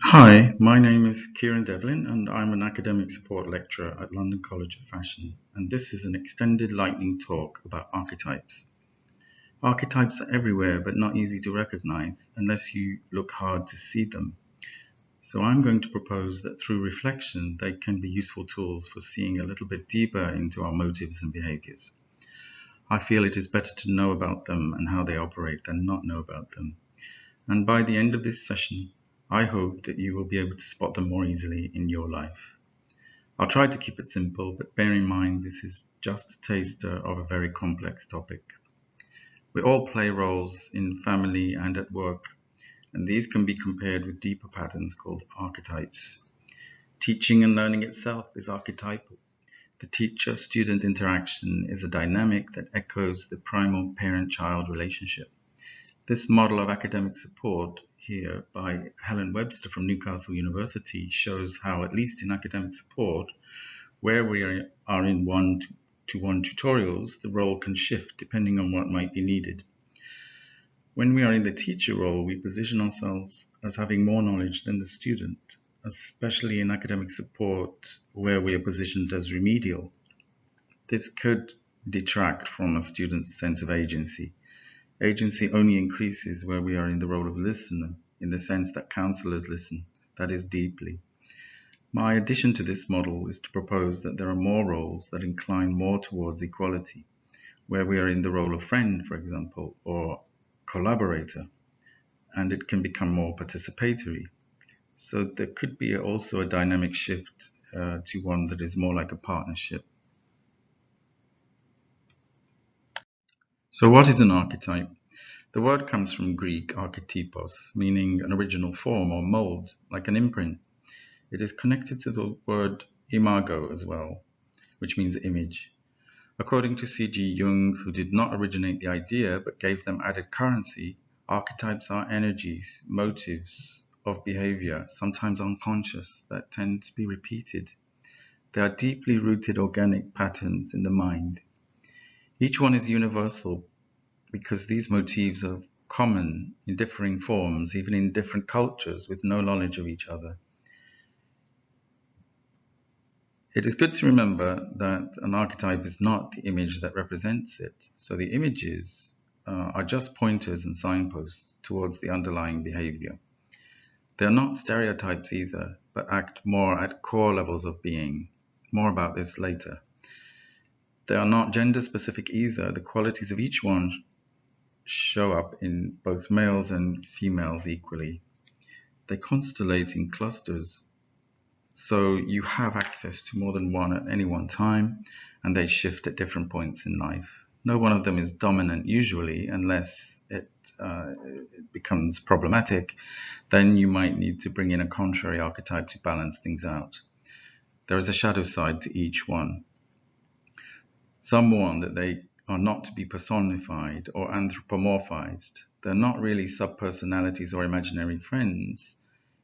Hi, my name is Kieran Devlin, and I'm an academic support lecturer at London College of Fashion, and this is an extended lightning talk about archetypes. Archetypes are everywhere, but not easy to recognize unless you look hard to see them. So I'm going to propose that through reflection, they can be useful tools for seeing a little bit deeper into our motives and behaviors. I feel it is better to know about them and how they operate than not know about them. And by the end of this session, I hope that you will be able to spot them more easily in your life. I'll try to keep it simple, but bear in mind this is just a taster of a very complex topic. We all play roles in family and at work, and these can be compared with deeper patterns called archetypes. Teaching and learning itself is archetypal. The teacher-student interaction is a dynamic that echoes the primal parent-child relationship. This model of academic support here by Helen Webster from Newcastle University shows how, at least in academic support, where we are in one-to-one tutorials, the role can shift depending on what might be needed. When we are in the teacher role, we position ourselves as having more knowledge than the student, especially in academic support where we are positioned as remedial. This could detract from a student's sense of agency. Agency only increases where we are in the role of listener, in the sense that counselors listen, that is deeply. My addition to this model is to propose that there are more roles that incline more towards equality, where we are in the role of friend, for example, or collaborator, and it can become more participatory. So there could be also a dynamic shift to one that is more like a partnership. So what is an archetype? The word comes from Greek archetypos, meaning an original form or mold, like an imprint. It is connected to the word imago as well, which means image. According to C.G.Jung, who did not originate the idea but gave them added currency, archetypes are energies, motives of behavior, sometimes unconscious, that tend to be repeated. They are deeply rooted organic patterns in the mind. Each one is universal because these motifs are common in differing forms, even in different cultures with no knowledge of each other. It is good to remember that an archetype is not the image that represents it. So the images are just pointers and signposts towards the underlying behavior. They are not stereotypes either, but act more at core levels of being. More about this later. They are not gender specific either. The qualities of each one show up in both males and females equally. They constellate in clusters, so you have access to more than one at any one time, and they shift at different points in life. No one of them is dominant usually, unless it becomes problematic. Then you might need to bring in a contrary archetype to balance things out. There is a shadow side to each one. Some warn that they are not to be personified or anthropomorphized. They're not really subpersonalities or imaginary friends,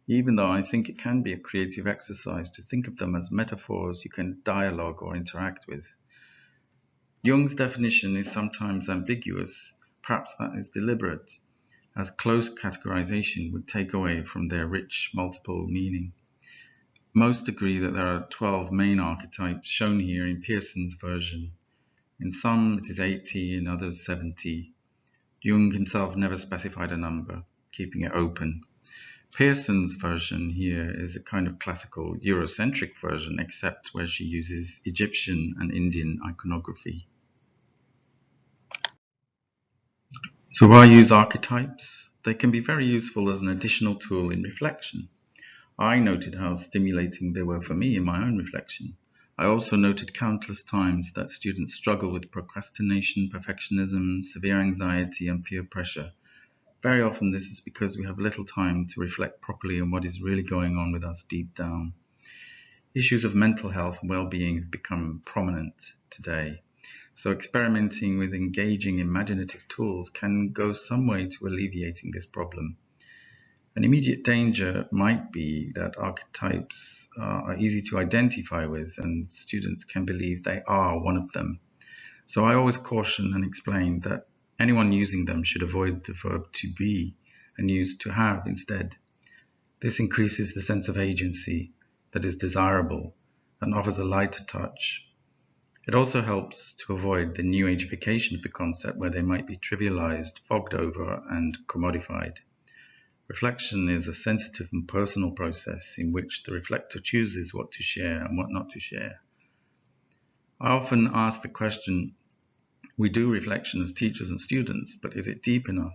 even though I think it can be a creative exercise to think of them as metaphors you can dialogue or interact with. Jung's definition is sometimes ambiguous, perhaps that is deliberate, as close categorization would take away from their rich multiple meaning. Most agree that there are 12 main archetypes shown here in Pearson's version. In some it is 80, in others 70. Jung himself never specified a number, keeping it open. Pearson's version here is a kind of classical Eurocentric version, except where she uses Egyptian and Indian iconography. So why use archetypes? They can be very useful as an additional tool in reflection. I noted how stimulating they were for me in my own reflection. I also noted countless times that students struggle with procrastination, perfectionism, severe anxiety, and peer pressure. Very often this is because we have little time to reflect properly on what is really going on with us deep down. Issues of mental health and well-being have become prominent today. So experimenting with engaging imaginative tools can go some way to alleviating this problem. An immediate danger might be that archetypes are easy to identify with and students can believe they are one of them. So I always caution and explain that anyone using them should avoid the verb to be and use to have instead. This increases the sense of agency that is desirable and offers a lighter touch. It also helps to avoid the new ageification of the concept where they might be trivialized, fogged over, and commodified. Reflection is a sensitive and personal process in which the reflector chooses what to share and what not to share. I often ask the question, we do reflection as teachers and students, but is it deep enough?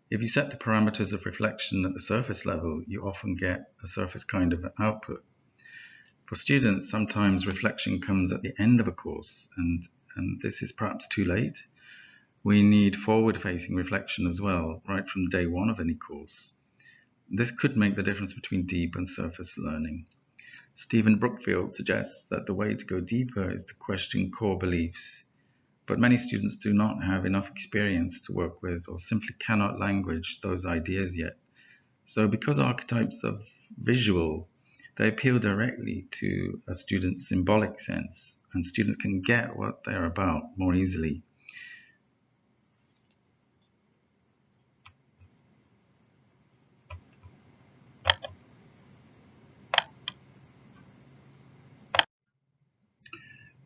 If you set the parameters of reflection at the surface level, you often get a surface kind of output. For students, sometimes reflection comes at the end of a course, and this is perhaps too late. We need forward-facing reflection as well, right from day one of any course. This could make the difference between deep and surface learning. Stephen Brookfield suggests that the way to go deeper is to question core beliefs, but many students do not have enough experience to work with or simply cannot language those ideas yet. So because archetypes are visual, they appeal directly to a student's symbolic sense, and students can get what they're about more easily.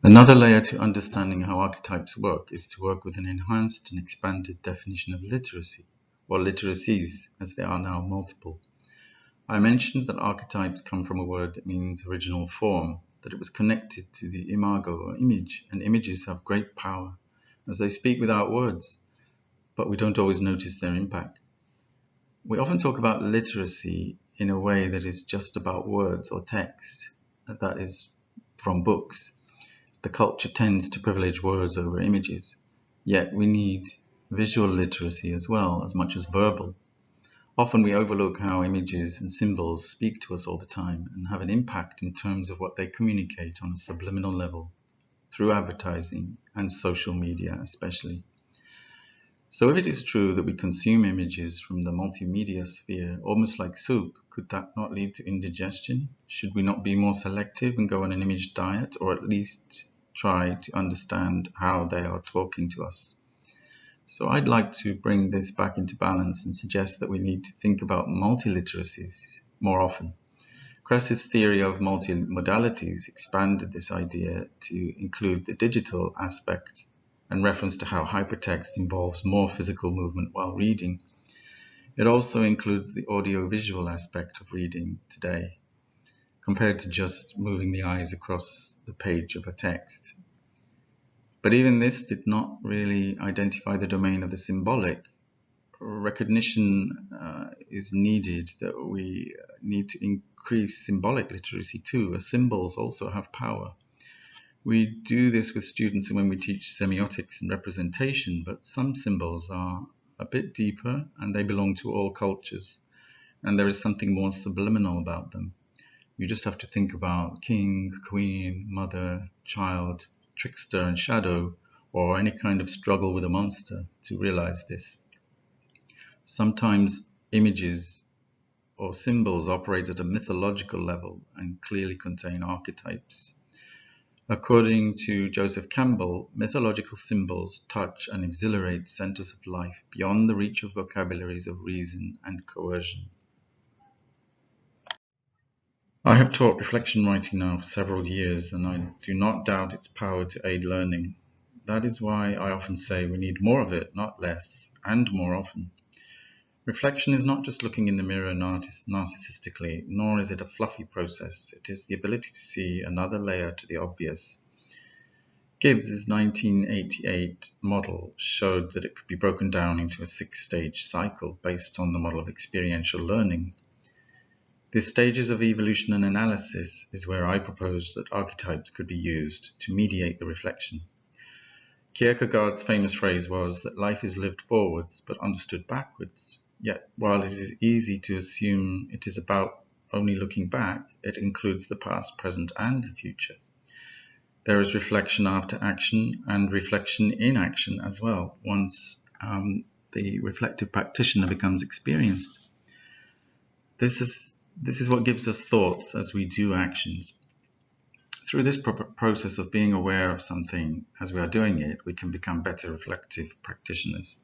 Another layer to understanding how archetypes work is to work with an enhanced and expanded definition of literacy, or literacies, as they are now multiple. I mentioned that archetypes come from a word that means original form, that it was connected to the imago or image, and images have great power, as they speak without words, but we don't always notice their impact. We often talk about literacy in a way that is just about words or text, that is from books. The culture tends to privilege words over images, yet we need visual literacy as well, as much as verbal. Often we overlook how images and symbols speak to us all the time and have an impact in terms of what they communicate on a subliminal level, through advertising and social media especially. So if it is true that we consume images from the multimedia sphere almost like soup, could that not lead to indigestion? Should we not be more selective and go on an image diet, or at least try to understand how they are talking to us? So I'd like to bring this back into balance and suggest that we need to think about multiliteracies more often. Kress's theory of multimodalities expanded this idea to include the digital aspect and reference to how hypertext involves more physical movement while reading. It also includes the audio-visual aspect of reading today, compared to just moving the eyes across the page of a text. But even this did not really identify the domain of the symbolic. Recognition is needed that we need to increase symbolic literacy too, as symbols also have power. We do this with students when we teach semiotics and representation, but some symbols are a bit deeper and they belong to all cultures, and there is something more subliminal about them. You just have to think about king, queen, mother, child, trickster and shadow, or any kind of struggle with a monster to realize this. Sometimes images or symbols operate at a mythological level and clearly contain archetypes. According to Joseph Campbell, mythological symbols touch and exhilarate centers of life beyond the reach of vocabularies of reason and coercion. I have taught reflection writing now for several years, and I do not doubt its power to aid learning. That is why I often say we need more of it, not less, and more often. Reflection is not just looking in the mirror narcissistically, nor is it a fluffy process. It is the ability to see another layer to the obvious. Gibbs's 1988 model showed that it could be broken down into a 6-stage cycle based on the model of experiential learning. The stages of evolution and analysis is where I proposed that archetypes could be used to mediate the reflection. Kierkegaard's famous phrase was that life is lived forwards but understood backwards. Yet, while it is easy to assume it is about only looking back, it includes the past, present, and the future. There is reflection after action and reflection in action as well, once the reflective practitioner becomes experienced. This is what gives us thoughts as we do actions. Through this process of being aware of something as we are doing it, we can become better reflective practitioners.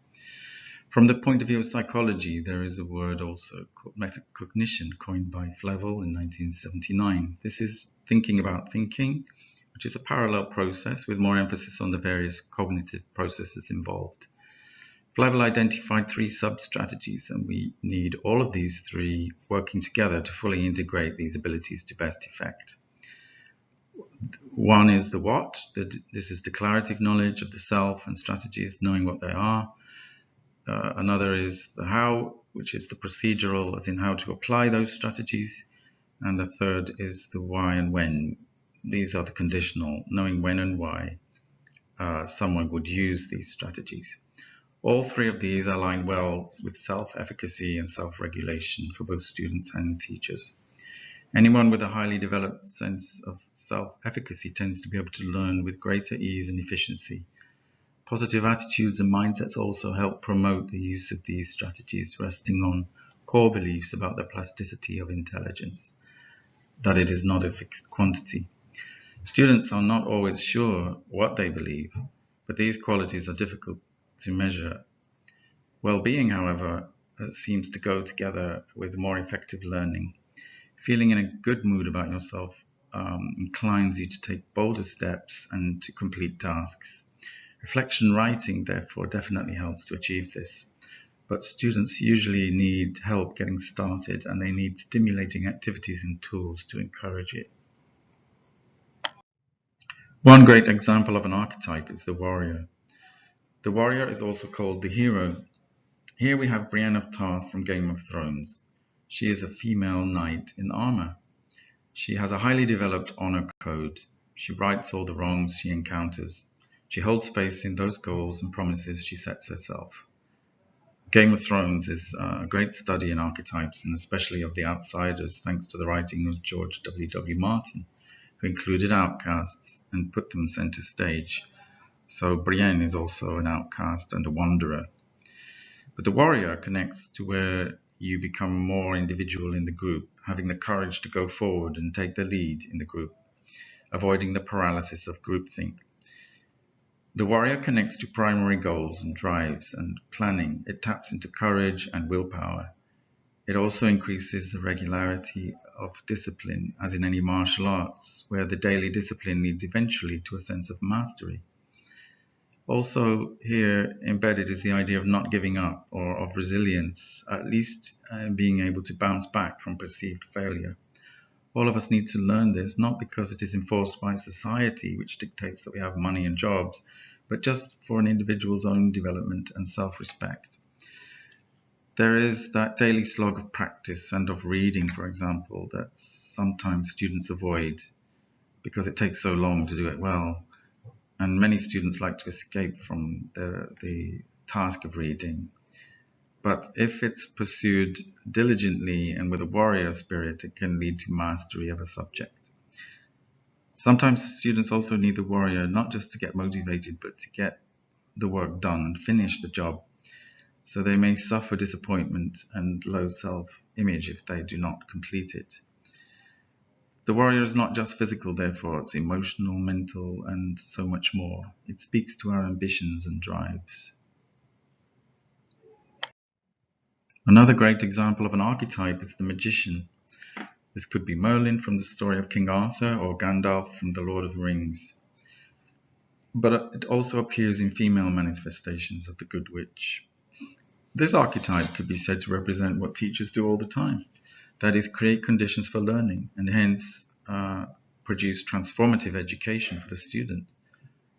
From the point of view of psychology, there is a word also called metacognition, coined by Flavel in 1979. This is thinking about thinking, which is a parallel process with more emphasis on the various cognitive processes involved. Flavel identified three sub-strategies, and we need all of these three working together to fully integrate these abilities to best effect. One is the what. This is declarative knowledge of the self and strategies, knowing what they are. Another is the how, which is the procedural, as in how to apply those strategies. And the third is the why and when. These are the conditional, knowing when and why someone would use these strategies. All three of these align well with self-efficacy and self-regulation for both students and teachers. Anyone with a highly developed sense of self-efficacy tends to be able to learn with greater ease and efficiency. Positive attitudes and mindsets also help promote the use of these strategies, resting on core beliefs about the plasticity of intelligence, that it is not a fixed quantity. Students are not always sure what they believe, but these qualities are difficult to measure. Well-being, however, seems to go together with more effective learning. Feeling in a good mood about yourself inclines you to take bolder steps and to complete tasks. Reflection writing, therefore, definitely helps to achieve this. But students usually need help getting started, and they need stimulating activities and tools to encourage it. One great example of an archetype is the warrior. The warrior is also called the hero. Here we have Brienne of Tarth from Game of Thrones. She is a female knight in armor. She has a highly developed honor code. She rights all the wrongs she encounters. She holds faith in those goals and promises she sets herself. Game of Thrones is a great study in archetypes, and especially of the outsiders, thanks to the writing of George W. Martin, who included outcasts and put them center stage. So Brienne is also an outcast and a wanderer. But the warrior connects to where you become more individual in the group, having the courage to go forward and take the lead in the group, avoiding the paralysis of groupthink. The warrior connects to primary goals and drives and planning. It taps into courage and willpower. It also increases the regularity of discipline, as in any martial arts, where the daily discipline leads eventually to a sense of mastery. Also here embedded is the idea of not giving up, or of resilience, at least being able to bounce back from perceived failure. All of us need to learn this, not because it is enforced by society, which dictates that we have money and jobs, but just for an individual's own development and self-respect. There is that daily slog of practice and of reading, for example, that sometimes students avoid because it takes so long to do it well. And many students like to escape from the task of reading. But if it's pursued diligently and with a warrior spirit, it can lead to mastery of a subject. Sometimes students also need the warrior not just to get motivated, but to get the work done and finish the job. So they may suffer disappointment and low self-image if they do not complete it. The warrior is not just physical, therefore, it's emotional, mental, and so much more. It speaks to our ambitions and drives. Another great example of an archetype is the magician. This could be Merlin from the story of King Arthur or Gandalf from The Lord of the Rings. But it also appears in female manifestations of the good witch. This archetype could be said to represent what teachers do all the time. That is, create conditions for learning and hence produce transformative education for the student.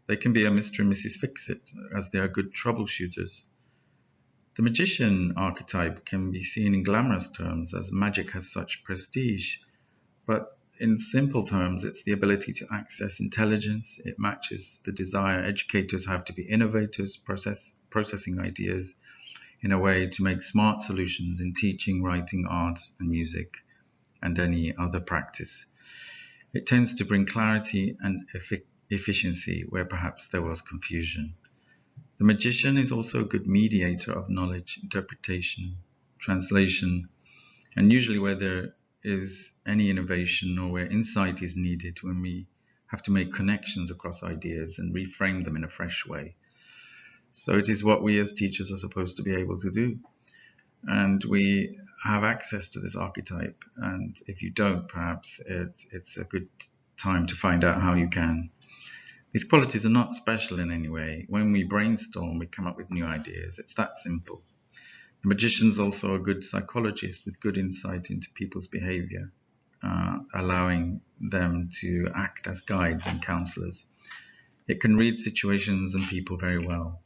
They can be a Mr. and Mrs. Fix-It, as they are good troubleshooters. The magician archetype can be seen in glamorous terms, as magic has such prestige, but in simple terms, it's the ability to access intelligence. It matches the desire educators have to be innovators, processing ideas in a way to make smart solutions in teaching, writing, art, and music, and any other practice. It tends to bring clarity and efficiency where perhaps there was confusion. The magician is also a good mediator of knowledge, interpretation, translation, and usually where there is any innovation or where insight is needed, when we have to make connections across ideas and reframe them in a fresh way. So it is what we as teachers are supposed to be able to do. And we have access to this archetype. And if you don't, perhaps it's a good time to find out how you can. These qualities are not special in any way. When we brainstorm, we come up with new ideas. It's that simple. The magician's also a good psychologist with good insight into people's behavior, allowing them to act as guides and counselors. It can read situations and people very well.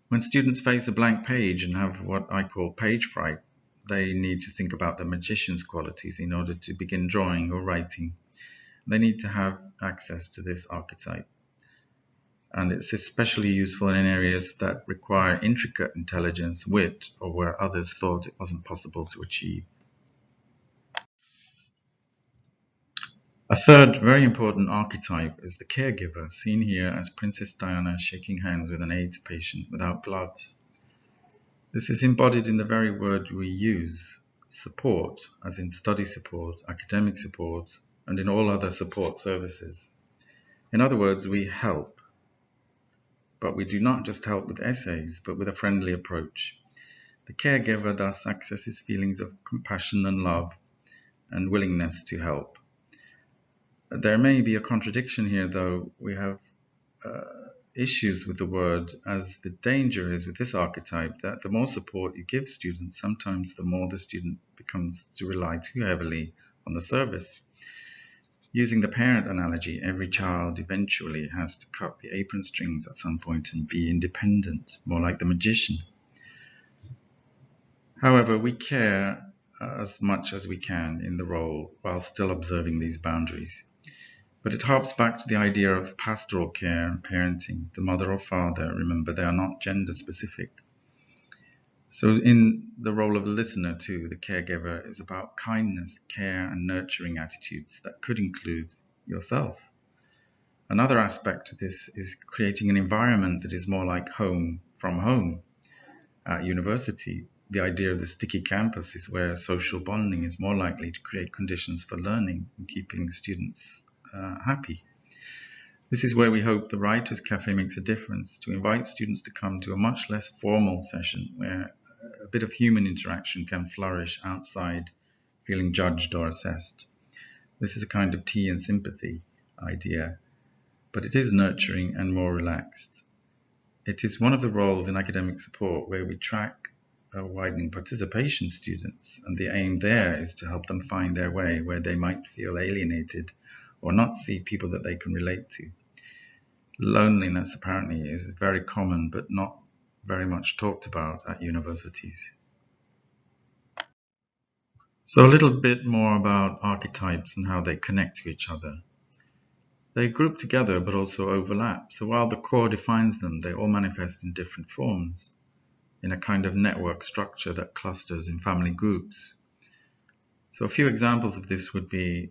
When students face a blank page and have what I call page fright, they need to think about the magician's qualities in order to begin drawing or writing. They need to have access to this archetype. And it's especially useful in areas that require intricate intelligence, wit, or where others thought it wasn't possible to achieve. A third very important archetype is the caregiver, seen here as Princess Diana shaking hands with an AIDS patient without gloves. This is embodied in the very word we use, support, as in study support, academic support, and in all other support services. In other words, we help. But we do not just help with essays, but with a friendly approach. The caregiver thus accesses feelings of compassion and love and willingness to help. There may be a contradiction here, though. We have issues with the word, as the danger is with this archetype that the more support you give students, sometimes the more the student becomes to rely too heavily on the service. Using the parent analogy, every child eventually has to cut the apron strings at some point and be independent, more like the magician. However, we care as much as we can in the role while still observing these boundaries. But it harps back to the idea of pastoral care and parenting. The mother or father, remember, they are not gender specific. So in the role of listener too, the caregiver is about kindness, care, and nurturing attitudes that could include yourself. Another aspect to this is creating an environment that is more like home from home. At university, the idea of the sticky campus is where social bonding is more likely to create conditions for learning and keeping students happy. This is where we hope the Writers' Cafe makes a difference, to invite students to come to a much less formal session where a bit of human interaction can flourish outside feeling judged or assessed. This is a kind of tea and sympathy idea, but it is nurturing and more relaxed. It is one of the roles in academic support where we track widening participation students, and the aim there is to help them find their way where they might feel alienated or not see people that they can relate to. Loneliness apparently is very common but not very much talked about at universities. So a little bit more about archetypes and how they connect to each other. They group together but also overlap. So while the core defines them, they all manifest in different forms, in a kind of network structure that clusters in family groups. So a few examples of this would be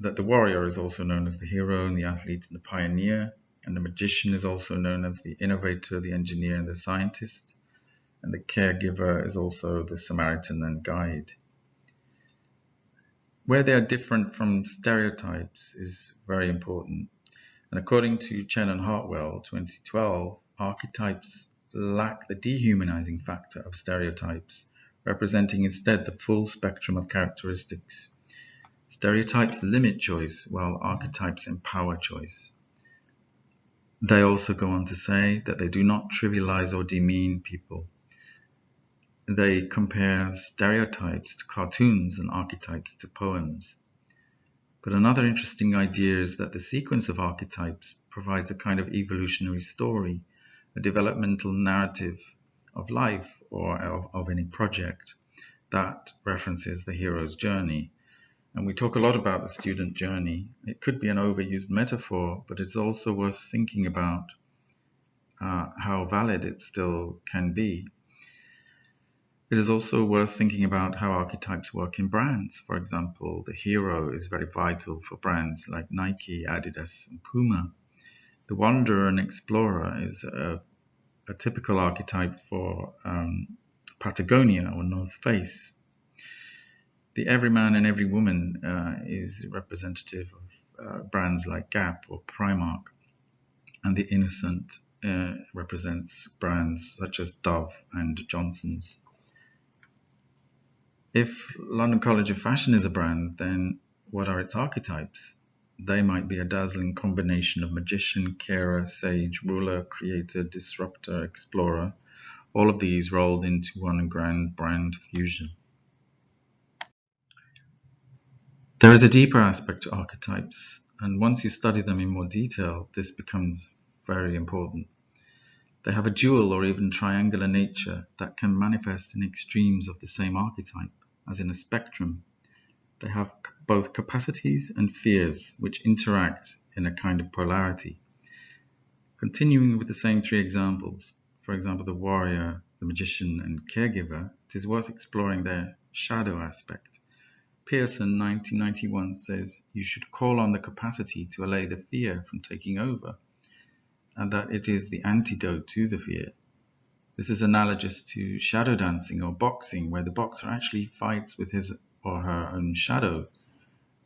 that the warrior is also known as the hero, and the athlete and the pioneer, and the magician is also known as the innovator, the engineer, and the scientist, and the caregiver is also the Samaritan and guide. Where they are different from stereotypes is very important. And according to Chen and Hartwell, 2012, archetypes lack the dehumanizing factor of stereotypes, representing instead the full spectrum of characteristics. Stereotypes limit choice, while archetypes empower choice. They also go on to say that they do not trivialize or demean people. They compare stereotypes to cartoons and archetypes to poems. But another interesting idea is that the sequence of archetypes provides a kind of evolutionary story, a developmental narrative of life or of any project that references the hero's journey. And we talk a lot about the student journey. It could be an overused metaphor, but it's also worth thinking about how valid it still can be. It is also worth thinking about how archetypes work in brands. For example, the hero is very vital for brands like Nike, Adidas, and Puma. The wanderer and explorer is a typical archetype for Patagonia or North Face. The everyman and every woman is representative of brands like Gap or Primark. And the innocent represents brands such as Dove and Johnson's. If London College of Fashion is a brand, then what are its archetypes? They might be a dazzling combination of magician, carer, sage, ruler, creator, disruptor, explorer, all of these rolled into one grand brand fusion. There is a deeper aspect to archetypes, and once you study them in more detail, this becomes very important. They have a dual or even triangular nature that can manifest in extremes of the same archetype, as in a spectrum. They have both capacities and fears which interact in a kind of polarity. Continuing with the same three examples, for example, the warrior, the magician, and caregiver, it is worth exploring their shadow aspect. Pearson, 1991, says you should call on the capacity to allay the fear from taking over, and that it is the antidote to the fear. This is analogous to shadow dancing or boxing, where the boxer actually fights with his or her own shadow,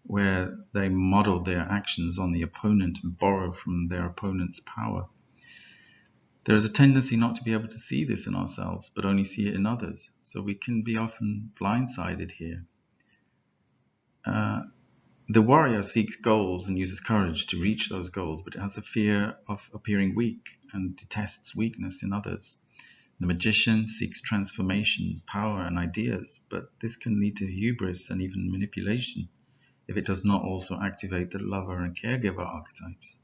where they model their actions on the opponent and borrow from their opponent's power. There is a tendency not to be able to see this in ourselves, but only see it in others, so we can be often blindsided here. The warrior seeks goals and uses courage to reach those goals, but has a fear of appearing weak and detests weakness in others. The magician seeks transformation, power, and ideas, but this can lead to hubris and even manipulation if it does not also activate the lover and caregiver archetypes.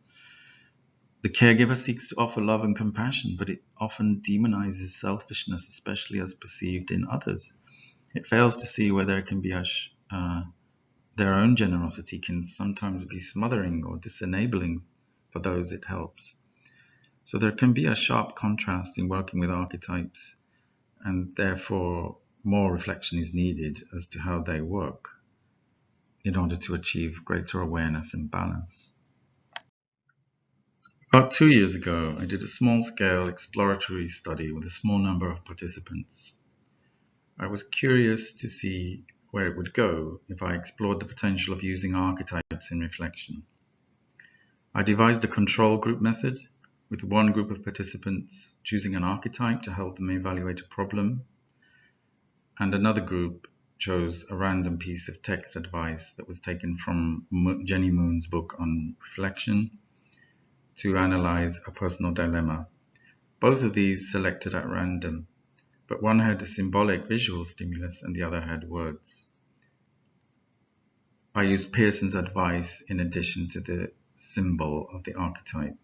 The caregiver seeks to offer love and compassion, but it often demonizes selfishness, especially as perceived in others. It fails to see where there can be their own generosity can sometimes be smothering or disenabling for those it helps. So there can be a sharp contrast in working with archetypes, and therefore more reflection is needed as to how they work in order to achieve greater awareness and balance. About 2 years ago, I did a small-scale exploratory study with a small number of participants. I was curious to see where it would go if I explored the potential of using archetypes in reflection. I devised a control group method, with one group of participants choosing an archetype to help them evaluate a problem, and another group chose a random piece of text advice that was taken from Jenny Moon's book on reflection to analyze a personal dilemma. Both of these selected at random, but one had a symbolic visual stimulus and the other had words. I used Pearson's advice in addition to the symbol of the archetype.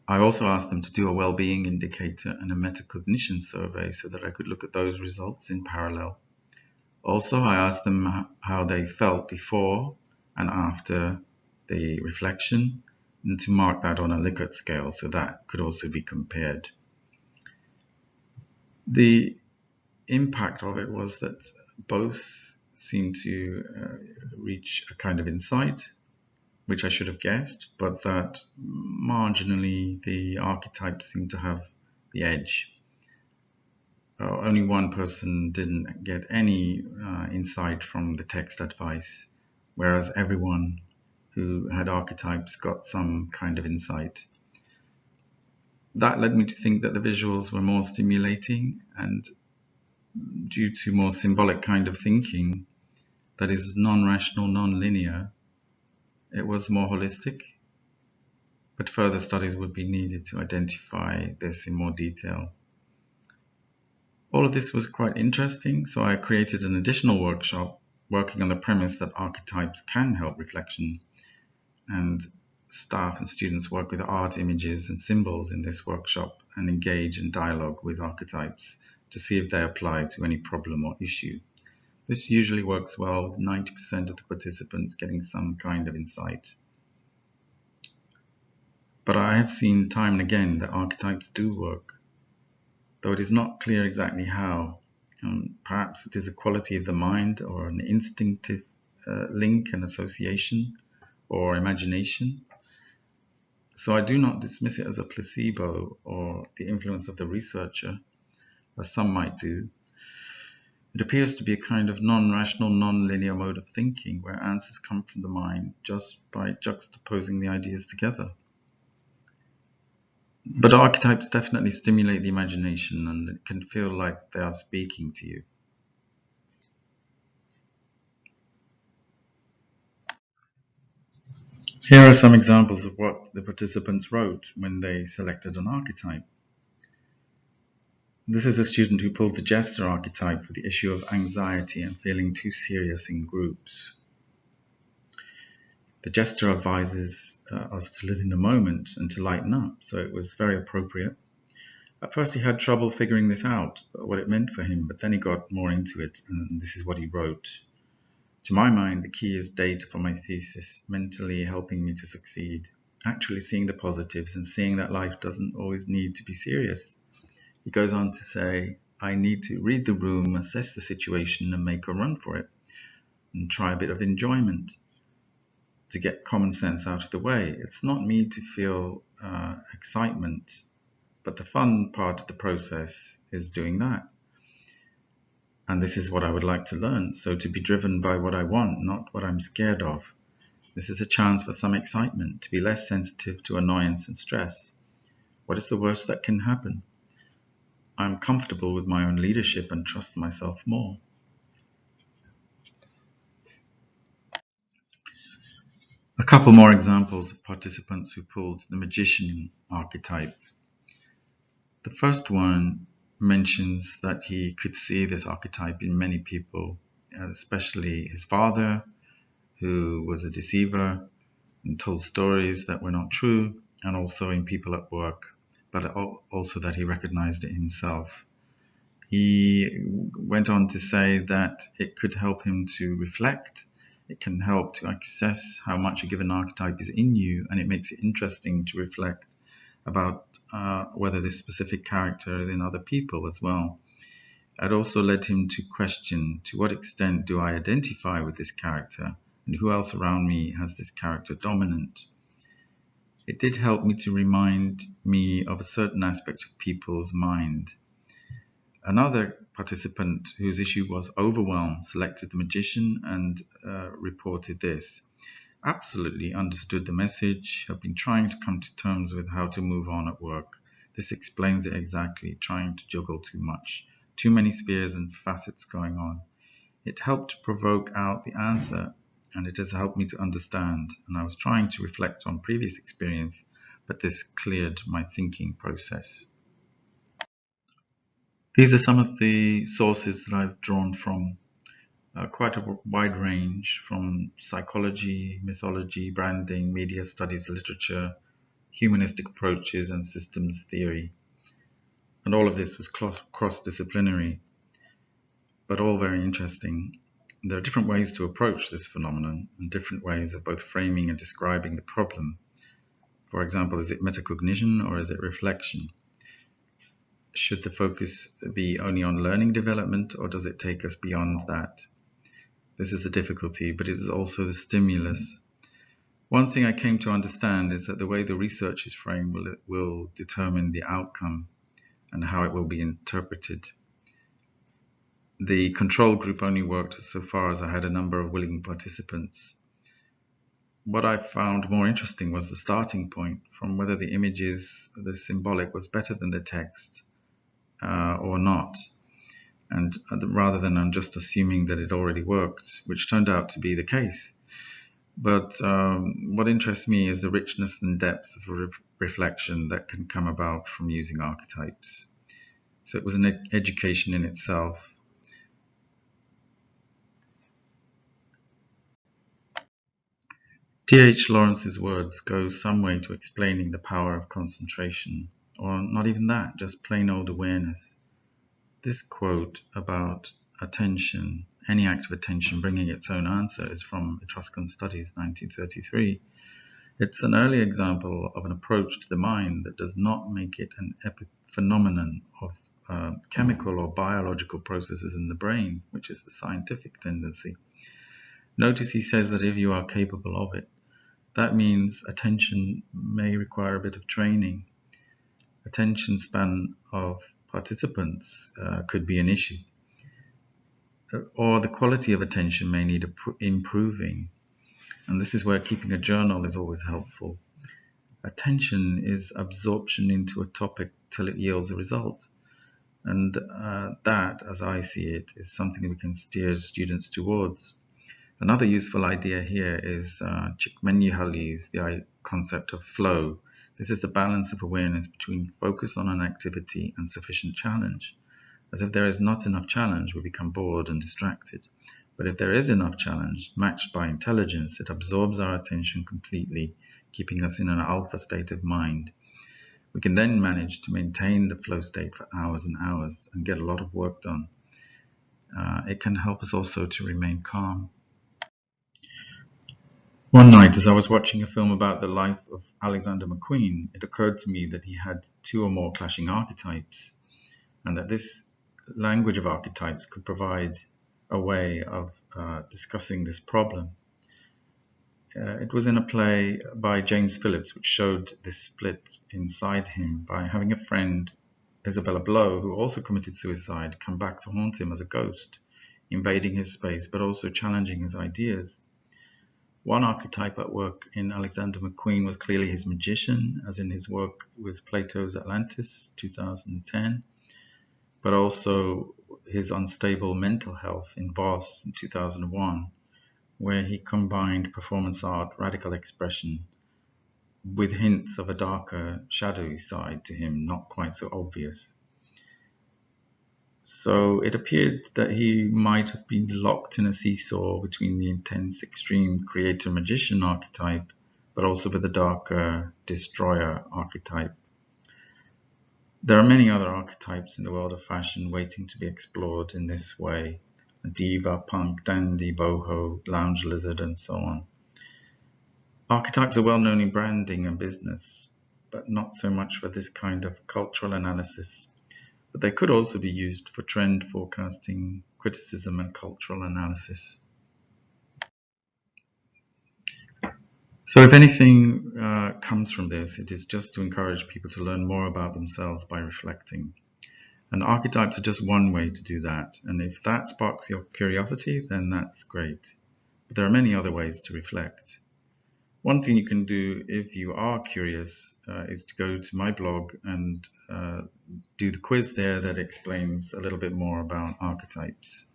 I also asked them to do a well-being indicator and a metacognition survey so that I could look at those results in parallel. Also, I asked them how they felt before and after the reflection, and to mark that on a Likert scale so that could also be compared. The impact of it was that both seemed to reach a kind of insight, which I should have guessed, but that marginally the archetypes seemed to have the edge. Only one person didn't get any insight from the text advice, whereas everyone who had archetypes got some kind of insight. That led me to think that the visuals were more stimulating, and due to more symbolic kind of thinking that is non-rational, non-linear, it was more holistic, but further studies would be needed to identify this in more detail. All of this was quite interesting, so I created an additional workshop working on the premise that archetypes can help reflection, and staff and students work with art images and symbols in this workshop and engage in dialogue with archetypes to see if they apply to any problem or issue. This usually works well with 90% of the participants getting some kind of insight. But I have seen time and again that archetypes do work, though it is not clear exactly how. Perhaps it is a quality of the mind or an instinctive link and association or imagination. So I do not dismiss it as a placebo or the influence of the researcher, as some might do. It appears to be a kind of non-rational, non-linear mode of thinking where answers come from the mind just by juxtaposing the ideas together. But archetypes definitely stimulate the imagination and it can feel like they are speaking to you. Here are some examples of what the participants wrote when they selected an archetype. This is a student who pulled the jester archetype for the issue of anxiety and feeling too serious in groups. The jester advises us to live in the moment and to lighten up, so it was very appropriate. At first he had trouble figuring this out, what it meant for him, but then he got more into it, and this is what he wrote. To my mind, the key is data for my thesis, mentally helping me to succeed, actually seeing the positives and seeing that life doesn't always need to be serious. He goes on to say, I need to read the room, assess the situation, and make a run for it, and try a bit of enjoyment to get common sense out of the way. It's not me to feel excitement, but the fun part of the process is doing that. And this is what I would like to learn. So to be driven by what I want, not what I'm scared of. This is a chance for some excitement, to be less sensitive to annoyance and stress. What is the worst that can happen? I'm comfortable with my own leadership and trust myself more. A couple more examples of participants who pulled the magician archetype. The first one mentions that he could see this archetype in many people, especially his father, who was a deceiver and told stories that were not true, and also in people at work, but also that he recognized it himself. He went on to say that it could help him to reflect, it can help to access how much a given archetype is in you, and it makes it interesting to reflect about whether this specific character is in other people as well. It also led him to question, to what extent do I identify with this character, and who else around me has this character dominant? It did help me to remind me of a certain aspect of people's mind. Another participant whose issue was overwhelm selected the magician and reported this. Absolutely understood the message, have been trying to come to terms with how to move on at work. This explains it exactly, trying to juggle too much. Too many spheres and facets going on. It helped to provoke out the answer, and it has helped me to understand. And I was trying to reflect on previous experience, but this cleared my thinking process. These are some of the sources that I've drawn from, quite a wide range, from psychology, mythology, branding, media studies, literature, humanistic approaches, and systems theory. And all of this was cross-disciplinary, but all very interesting. There are different ways to approach this phenomenon and different ways of both framing and describing the problem. For example, is it metacognition or is it reflection? Should the focus be only on learning development or does it take us beyond that? This is the difficulty, but it is also the stimulus. One thing I came to understand is that the way the research is framed will determine the outcome and how it will be interpreted. The control group only worked so far as I had a number of willing participants. What I found more interesting was the starting point, from whether the images, the symbolic, was better than the text or not, and rather than I'm just assuming that it already worked, which turned out to be the case. But what interests me is the richness and depth of reflection that can come about from using archetypes. So it was an education in itself. D.H. Lawrence's words go some way to explaining the power of concentration, or not even that, just plain old awareness. This quote about attention, any act of attention bringing its own answer, is from Etruscan Studies, 1933. It's an early example of an approach to the mind that does not make it an epiphenomenon of chemical or biological processes in the brain, which is the scientific tendency. Notice he says that if you are capable of it, that means attention may require a bit of training. Attention span of participants could be an issue, or the quality of attention may need improving. And this is where keeping a journal is always helpful. attention is absorption into a topic till it yields a result. And that, as I see it, is something that we can steer students towards. Another useful idea here is Csikszentmihalyi's concept of flow. This is the balance of awareness between focus on an activity and sufficient challenge. As if there is not enough challenge, we become bored and distracted. But if there is enough challenge, matched by intelligence, it absorbs our attention completely, keeping us in an alpha state of mind. We can then manage to maintain the flow state for hours and hours and get a lot of work done. It can help us also to remain calm. One night, as I was watching a film about the life of Alexander McQueen, it occurred to me that he had 2 or more clashing archetypes, and that this language of archetypes could provide a way of discussing this problem. It was in a play by James Phillips, which showed this split inside him by having a friend, Isabella Blow, who also committed suicide, come back to haunt him as a ghost, invading his space but also challenging his ideas. One archetype at work in Alexander McQueen was clearly his magician, as in his work with Plato's Atlantis, 2010, but also his unstable mental health in Voss in 2001, where he combined performance art, radical expression, with hints of a darker, shadowy side to him, not quite so obvious. So it appeared that he might have been locked in a seesaw between the intense, extreme creator-magician archetype, but also with the darker destroyer archetype. There are many other archetypes in the world of fashion waiting to be explored in this way: diva, punk, dandy, boho, lounge lizard, and so on. Archetypes are well known in branding and business, but not so much for this kind of cultural analysis. But they could also be used for trend forecasting, criticism, and cultural analysis. So if anything comes from this, it is just to encourage people to learn more about themselves by reflecting. And archetypes are just one way to do that. And if that sparks your curiosity, then that's great. But there are many other ways to reflect. One thing you can do if you are curious is to go to my blog and do the quiz there that explains a little bit more about archetypes.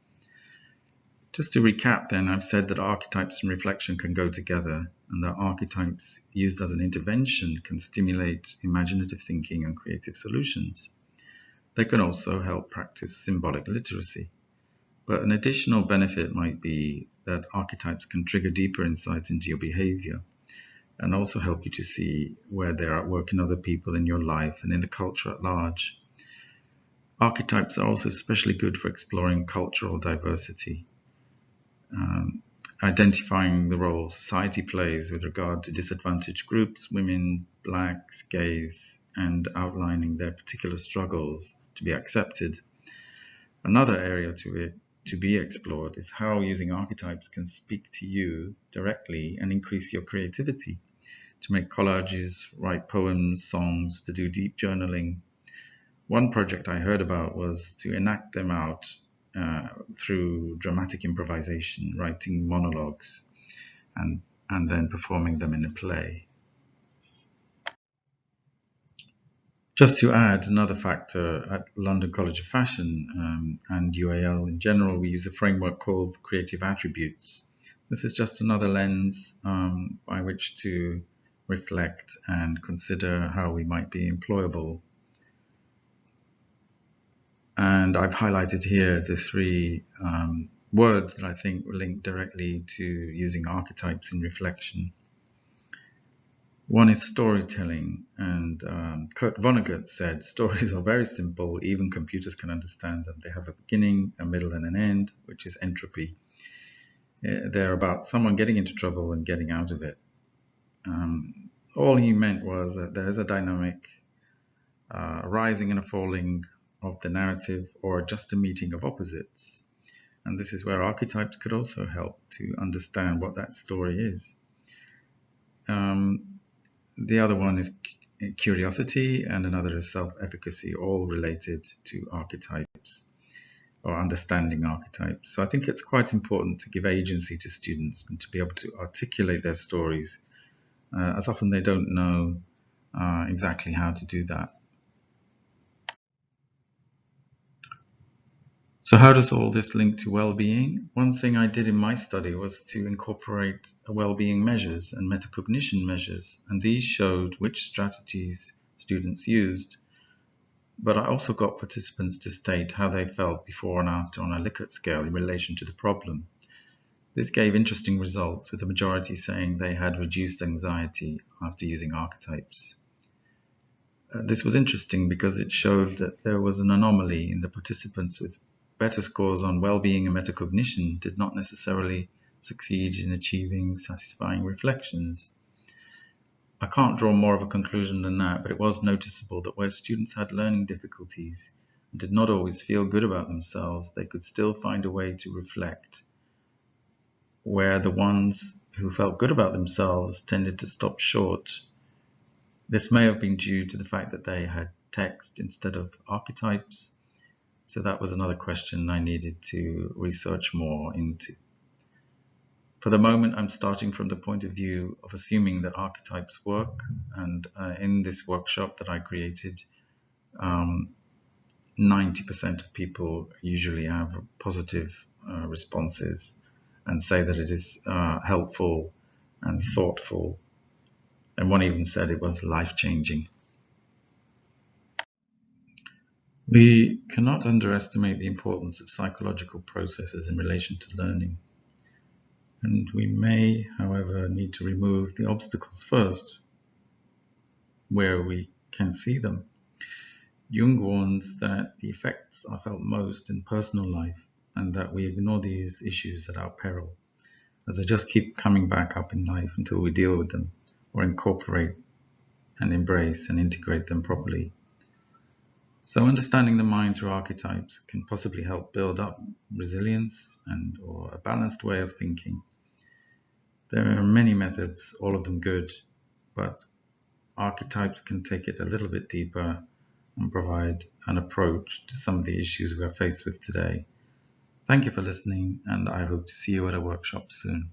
Just to recap then, I've said that archetypes and reflection can go together, and that archetypes used as an intervention can stimulate imaginative thinking and creative solutions. They can also help practice symbolic literacy. But an additional benefit might be that archetypes can trigger deeper insights into your behavior and also help you to see where they're at work in other people in your life and in the culture at large. Archetypes are also especially good for exploring cultural diversity, identifying the role society plays with regard to disadvantaged groups, women, blacks, gays, and outlining their particular struggles to be accepted. Another area to be explored is how using archetypes can speak to you directly and increase your creativity, to make collages, write poems, songs, to do deep journaling. One project I heard about was to enact them out through dramatic improvisation, writing monologues, and then performing them in a play. Just to add another factor, at London College of Fashion and UAL in general, we use a framework called creative attributes. This is just another lens by which to reflect and consider how we might be employable. And I've highlighted here the 3 words that I think link directly to using archetypes in reflection. One is storytelling, and Kurt Vonnegut said, stories are very simple, even computers can understand them. They have a beginning, a middle, and an end, which is entropy. They're about someone getting into trouble and getting out of it. All he meant was that there is a dynamic, rising and a falling of the narrative, or just a meeting of opposites. And this is where archetypes could also help to understand what that story is. The other one is curiosity, and another is self-efficacy, all related to archetypes or understanding archetypes. So I think it's quite important to give agency to students and to be able to articulate their stories, as often they don't know exactly how to do that. So how does all this link to well-being? One thing I did in my study was to incorporate well-being measures and metacognition measures, and these showed which strategies students used. But I also got participants to state how they felt before and after on a Likert scale in relation to the problem. This gave interesting results, with the majority saying they had reduced anxiety after using archetypes. This was interesting because it showed that there was an anomaly in the participants with better scores on well-being and metacognition did not necessarily succeed in achieving satisfying reflections. I can't draw more of a conclusion than that, but it was noticeable that where students had learning difficulties and did not always feel good about themselves, they could still find a way to reflect, where the ones who felt good about themselves tended to stop short. This may have been due to the fact that they had text instead of archetypes, so that was another question I needed to research more into. For the moment, I'm starting from the point of view of assuming that archetypes work, and in this workshop that I created, 90% of people usually have positive responses and say that it is helpful and thoughtful, and one even said it was life-changing. We cannot underestimate the importance of psychological processes in relation to learning. And we may, however, need to remove the obstacles first, where we can see them. Jung warns that the effects are felt most in personal life, and that we ignore these issues at our peril, as they just keep coming back up in life until we deal with them, or incorporate and embrace and integrate them properly. So understanding the mind through archetypes can possibly help build up resilience or a balanced way of thinking. There are many methods, all of them good, but archetypes can take it a little bit deeper and provide an approach to some of the issues we are faced with today. Thank you for listening, and I hope to see you at a workshop soon.